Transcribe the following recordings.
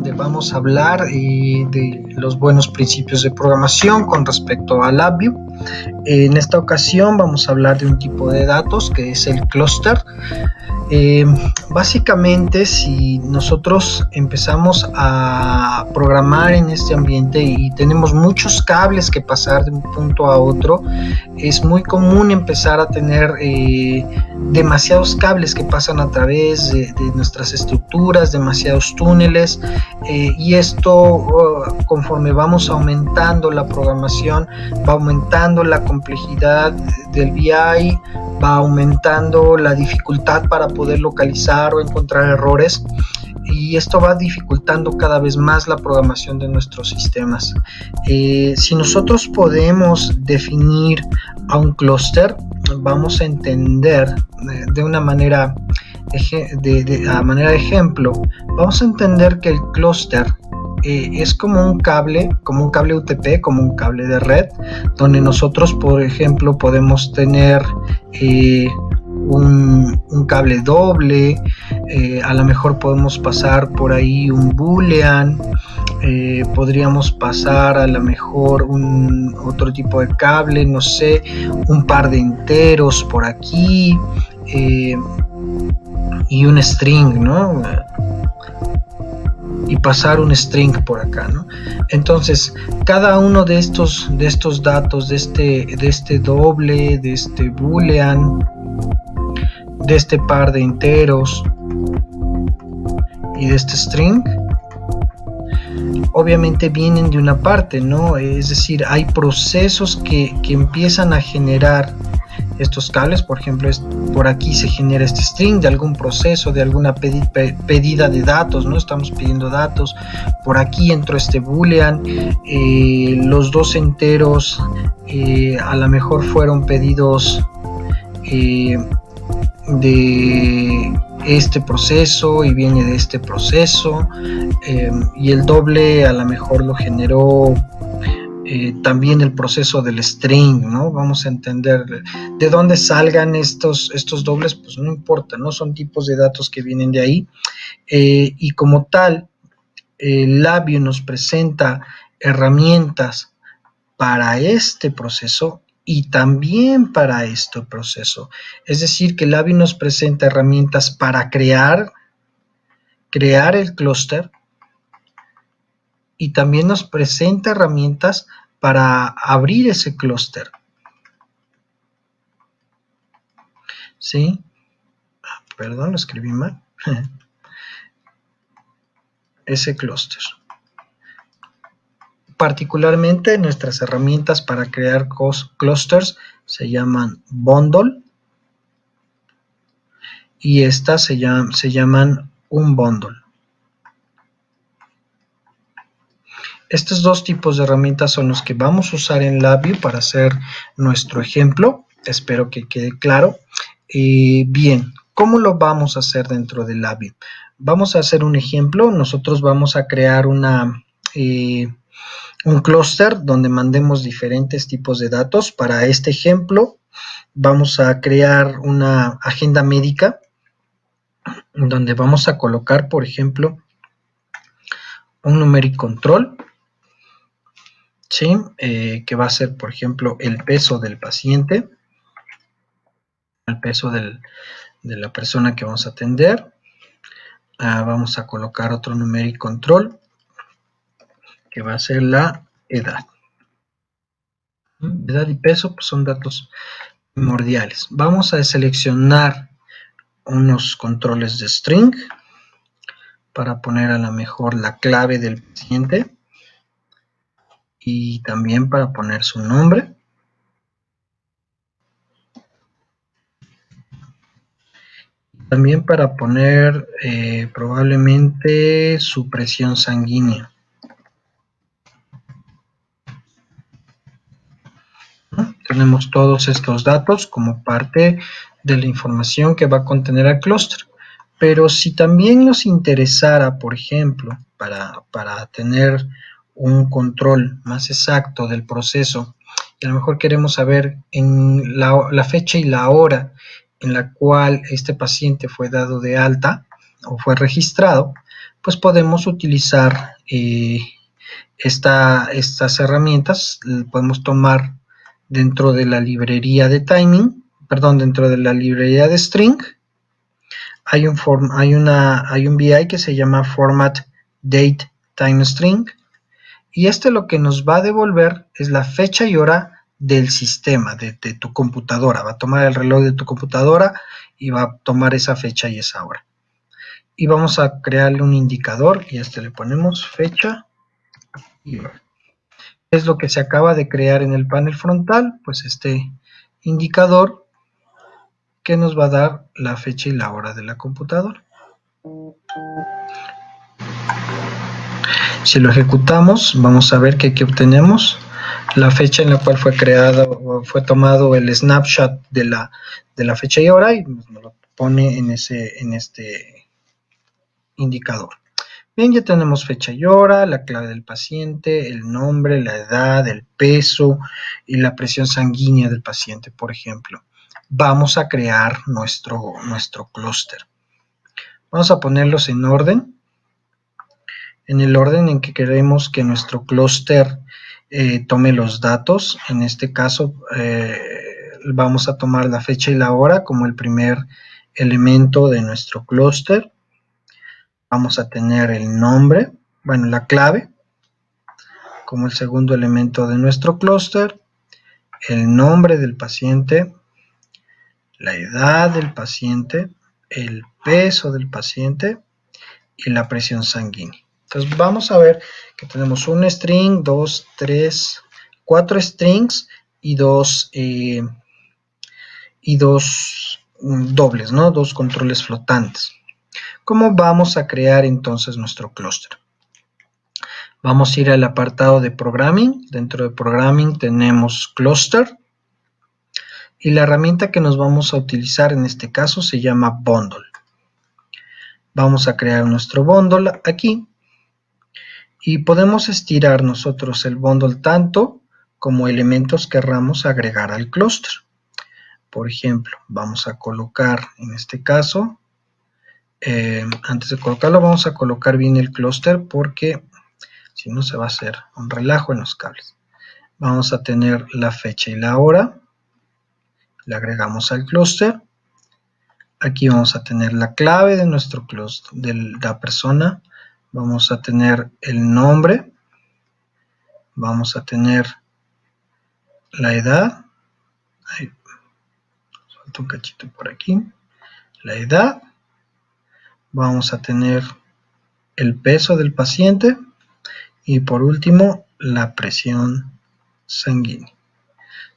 donde vamos a hablar de los buenos principios de programación con respecto a LabVIEW. En esta ocasión vamos a hablar de un tipo de datos que es el clúster. Básicamente, si nosotros empezamos a programar en este ambiente y tenemos muchos cables que pasar de un punto a otro, es muy común empezar a tener demasiados cables que pasan a través de nuestras estructuras, demasiados túneles, y esto conforme vamos aumentando la programación, va aumentando la complejidad del BI, va aumentando la dificultad para poder localizar o encontrar errores, y esto va dificultando cada vez más la programación de nuestros sistemas. Si nosotros podemos definir a un clúster, vamos a entender de una manera a manera de ejemplo, vamos a entender que el clúster es como un cable UTP, como un cable de red, donde nosotros, por ejemplo, podemos tener un cable doble, a lo mejor podemos pasar por ahí un boolean, podríamos pasar a lo mejor otro tipo de cable, no sé, un par de enteros por aquí, y un string, ¿no? Y pasar un string por acá, ¿no? Entonces, cada uno de estos datos, de este doble, de este boolean, de este par de enteros y de este string, obviamente vienen de una parte, ¿no? Es decir, hay procesos que empiezan a generar estos cables. Por ejemplo, por aquí se genera este string de algún proceso, de alguna pedida de datos, ¿no? Estamos pidiendo datos. Por aquí entró este boolean, los dos enteros a lo mejor fueron pedidos de este proceso y viene de este proceso, y el doble a lo mejor lo generó también el proceso del string, ¿no? Vamos a entender de dónde salgan estos dobles, pues no importa, ¿no? Son tipos de datos que vienen de ahí, y como tal, LabVIEW nos presenta herramientas para este proceso y también para este proceso. Es decir, que LabVIEW nos presenta herramientas para crear el clúster, y también nos presenta herramientas para abrir ese clúster. ¿Sí? Perdón, lo escribí mal. Ese clúster. Particularmente nuestras herramientas para crear clústeres se llaman bundle, y estas se llaman un bundle. Estos dos tipos de herramientas son los que vamos a usar en LabVIEW para hacer nuestro ejemplo. Espero que quede claro. Bien, ¿cómo lo vamos a hacer dentro de LabVIEW? Vamos a hacer un ejemplo. Nosotros vamos a crear un clúster donde mandemos diferentes tipos de datos. Para este ejemplo vamos a crear una agenda médica donde vamos a colocar, por ejemplo, un numeric control, ¿sí? Que va a ser, por ejemplo, el peso del paciente, el peso de la persona que vamos a atender. Vamos a colocar otro numeric control que va a ser la edad. Edad y peso, pues, son datos primordiales. Vamos a seleccionar unos controles de string para poner a lo mejor la clave del paciente y también para poner su nombre. También para poner probablemente su presión sanguínea. Tenemos todos estos datos como parte de la información que va a contener el clúster. Pero si también nos interesara, por ejemplo, para tener un control más exacto del proceso, y a lo mejor queremos saber en la fecha y la hora en la cual este paciente fue dado de alta o fue registrado, pues podemos utilizar estas herramientas. Podemos tomar dentro de la librería de timing, dentro de la librería de string, hay un VI que se llama format date time string, y lo que nos va a devolver es la fecha y hora del sistema, de tu computadora. Va a tomar el reloj de tu computadora y va a tomar esa fecha y esa hora. Y vamos a crearle un indicador, y le ponemos fecha y hora. Es lo que se acaba de crear en el panel frontal, pues este indicador que nos va a dar la fecha y la hora de la computadora. Si lo ejecutamos, vamos a ver que aquí obtenemos la fecha en la cual fue creado o fue tomado el snapshot de la fecha y hora, y nos lo pone en este indicador. Bien, ya tenemos fecha y hora, la clave del paciente, el nombre, la edad, el peso y la presión sanguínea del paciente, por ejemplo. Vamos a crear nuestro clúster. Vamos a ponerlos en orden, en el orden en que queremos que nuestro clúster tome los datos. En este caso vamos a tomar la fecha y la hora como el primer elemento de nuestro clúster. Vamos a tener el nombre, la clave, como el segundo elemento de nuestro clúster, el nombre del paciente, la edad del paciente, el peso del paciente y la presión sanguínea. Entonces vamos a ver que tenemos un string, 2, 3, 4 strings y dos dobles, ¿no? Dos controles flotantes. ¿Cómo vamos a crear entonces nuestro clúster? Vamos a ir al apartado de Programming. Dentro de Programming tenemos Cluster, y la herramienta que nos vamos a utilizar en este caso se llama Bundle. Vamos a crear nuestro bundle aquí, y podemos estirar nosotros el bundle tanto como elementos querramos agregar al clúster. Por ejemplo, vamos a colocar, en este caso, antes de colocarlo, vamos a colocar bien el clúster, porque si no se va a hacer un relajo en los cables. Vamos a tener la fecha y la hora, le agregamos al clúster. Aquí vamos a tener la clave de nuestro clúster, de la persona. Vamos a tener el nombre, vamos a tener la edad, suelto un cachito por aquí, la edad, vamos a tener el peso del paciente, y por último la presión sanguínea.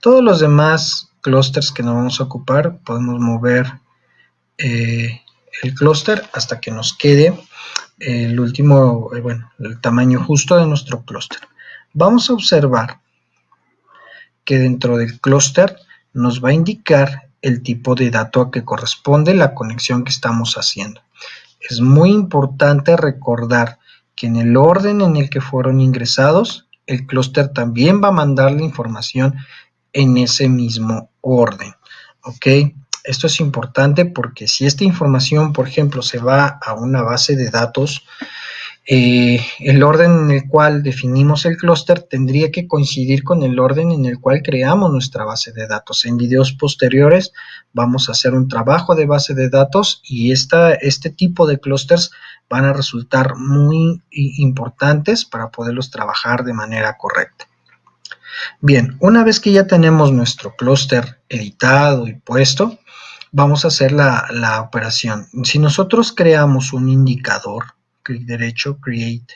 Todos los demás clústeres que nos vamos a ocupar, podemos mover el clúster hasta que nos quede el último, el tamaño justo de nuestro clúster. Vamos a observar que dentro del clúster nos va a indicar el tipo de dato a que corresponde la conexión que estamos haciendo. Es muy importante recordar que en el orden en el que fueron ingresados, el clúster también va a mandar la información en ese mismo orden, ¿ok? Esto es importante porque si esta información, por ejemplo, se va a una base de datos, el orden en el cual definimos el clúster tendría que coincidir con el orden en el cual creamos nuestra base de datos. En videos posteriores vamos a hacer un trabajo de base de datos, y este tipo de clústeres van a resultar muy importantes para poderlos trabajar de manera correcta. Bien, una vez que ya tenemos nuestro clúster editado y puesto, vamos a hacer la operación. Si nosotros creamos un indicador, clic derecho, Create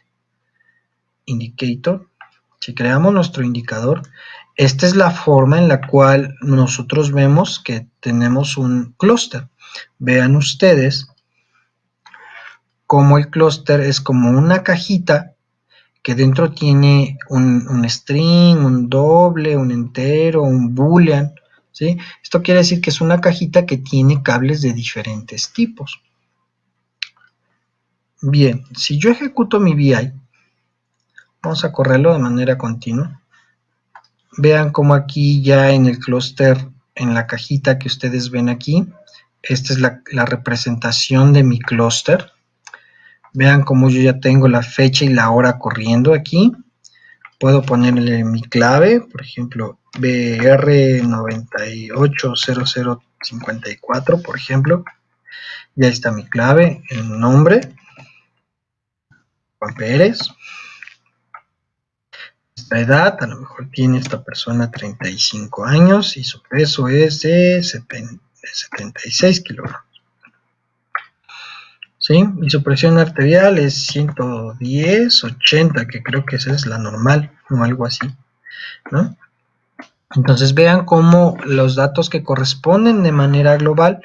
Indicator, si creamos nuestro indicador, esta es la forma en la cual nosotros vemos que tenemos un clúster. Vean ustedes cómo el clúster es como una cajita que dentro tiene un string, un doble, un entero, un boolean, ¿sí? Esto quiere decir que es una cajita que tiene cables de diferentes tipos. Bien, si yo ejecuto mi VI, vamos a correrlo de manera continua. Vean cómo aquí ya en el clúster, en la cajita que ustedes ven aquí, esta es la representación de mi clúster. Vean cómo yo ya tengo la fecha y la hora corriendo aquí. Puedo ponerle mi clave, por ejemplo, BR980054, por ejemplo. Ya está mi clave, el nombre, Juan Pérez. Esta edad, a lo mejor tiene esta persona 35 años y su peso es de 76 kilogramos. ¿Sí? Y su presión arterial es 110, 80, que creo que esa es la normal, o algo así, ¿no? Entonces vean cómo los datos que corresponden de manera global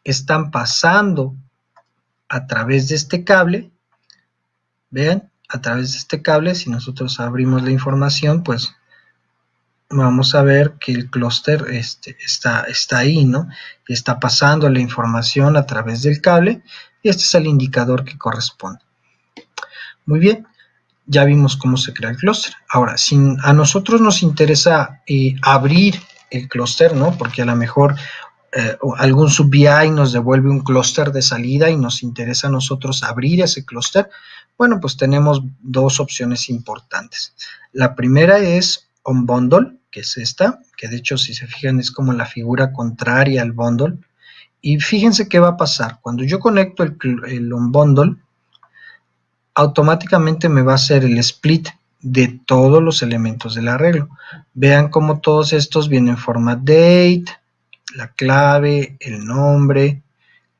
están pasando a través de este cable. Vean, a través de este cable, si nosotros abrimos la información, pues vamos a ver que el clúster está ahí, ¿no? Y está pasando la información a través del cable, y este es el indicador que corresponde. Muy bien, ya vimos cómo se crea el clúster. Ahora, si a nosotros nos interesa abrir el clúster, ¿no? Porque a lo mejor algún sub-VI nos devuelve un clúster de salida y nos interesa a nosotros abrir ese clúster, bueno, pues tenemos dos opciones importantes. La primera es onBundle, que es esta, que de hecho si se fijan es como la figura contraria al bundle. Y fíjense qué va a pasar. Cuando yo conecto el onBundle, automáticamente me va a hacer el split de todos los elementos del arreglo. Vean cómo todos estos vienen en forma date, la clave, el nombre,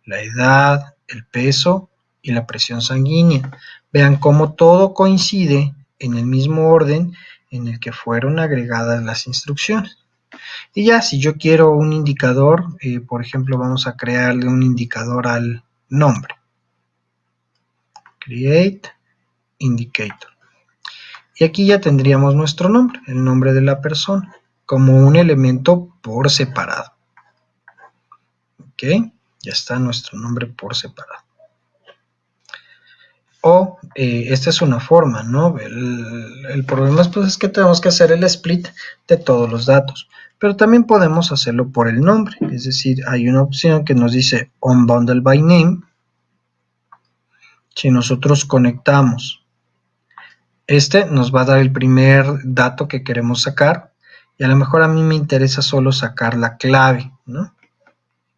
la edad, el peso y la presión sanguínea. Vean cómo todo coincide en el mismo orden en el que fueron agregadas las instrucciones. Y ya, si yo quiero un indicador, por ejemplo, vamos a crearle un indicador al nombre. Create Indicator. Y aquí ya tendríamos nuestro nombre, el nombre de la persona, como un elemento por separado. ¿Ok? Ya está nuestro nombre por separado. O esta es una forma, ¿no? El problema pues, es que tenemos que hacer el split de todos los datos. Pero también podemos hacerlo por el nombre. Es decir, hay una opción que nos dice onBundle by name. Si nosotros conectamos, nos va a dar el primer dato que queremos sacar. Y a lo mejor a mí me interesa solo sacar la clave, ¿no?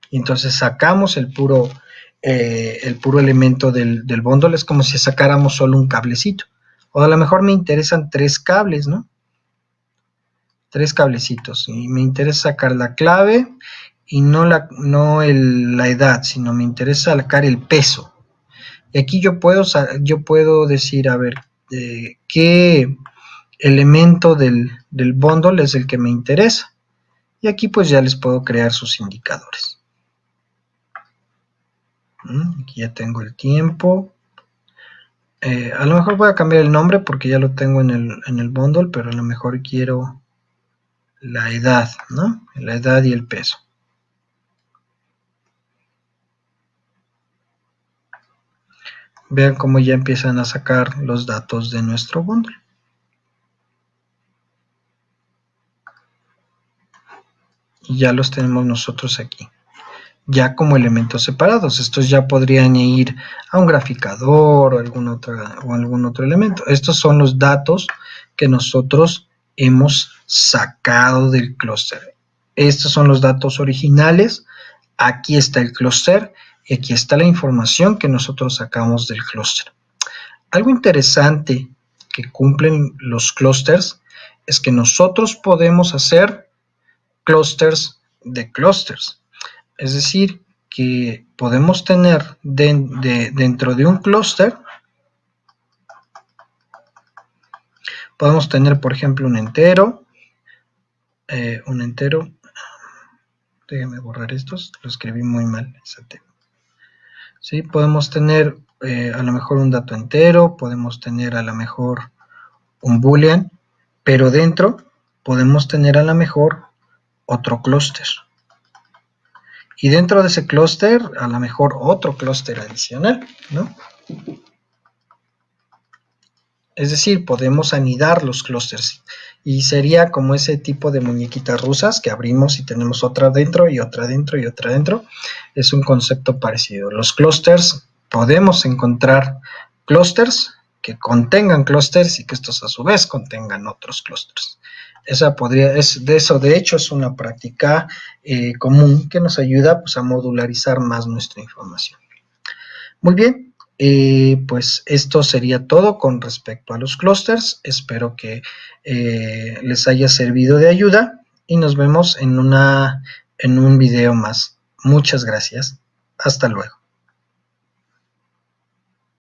Y entonces sacamos el puro elemento del bundle. Es como si sacáramos solo un cablecito. O a lo mejor me interesan 3 cables, ¿no? 3 cablecitos. Y me interesa sacar la clave y no la edad, sino me interesa sacar el peso. Y aquí yo puedo decir, a ver, qué elemento del bundle es el que me interesa. Y aquí pues ya les puedo crear sus indicadores. Aquí ya tengo el tiempo. A lo mejor voy a cambiar el nombre porque ya lo tengo en el bundle, pero a lo mejor quiero la edad, ¿no? La edad y el peso. Vean cómo ya empiezan a sacar los datos de nuestro bundle. Y ya los tenemos nosotros aquí, ya como elementos separados. Estos ya podrían ir a un graficador o algún otro elemento. Estos son los datos que nosotros hemos sacado del clúster. Estos son los datos originales. Aquí está el clúster y aquí está la información que nosotros sacamos del clúster. Algo interesante que cumplen los clústeres es que nosotros podemos hacer clústeres de clústeres. Es decir, que podemos tener dentro de un clúster, podemos tener, por ejemplo, un entero, déjenme borrar estos, lo escribí muy mal, ¿sí? Podemos tener a lo mejor un dato entero, podemos tener a lo mejor un boolean, pero dentro podemos tener a lo mejor otro clúster. Y dentro de ese clúster, a lo mejor otro clúster adicional, ¿no? Es decir, podemos anidar los clústeres. Y sería como ese tipo de muñequitas rusas que abrimos y tenemos otra dentro y otra dentro y otra dentro. Es un concepto parecido. Los clústeres podemos encontrar clústeres que contengan clústeres y que estos a su vez contengan otros clústeres. De hecho, es una práctica común que nos ayuda pues, a modularizar más nuestra información. Muy bien, pues esto sería todo con respecto a los clústeres. Espero que les haya servido de ayuda y nos vemos en un video más. Muchas gracias. Hasta luego.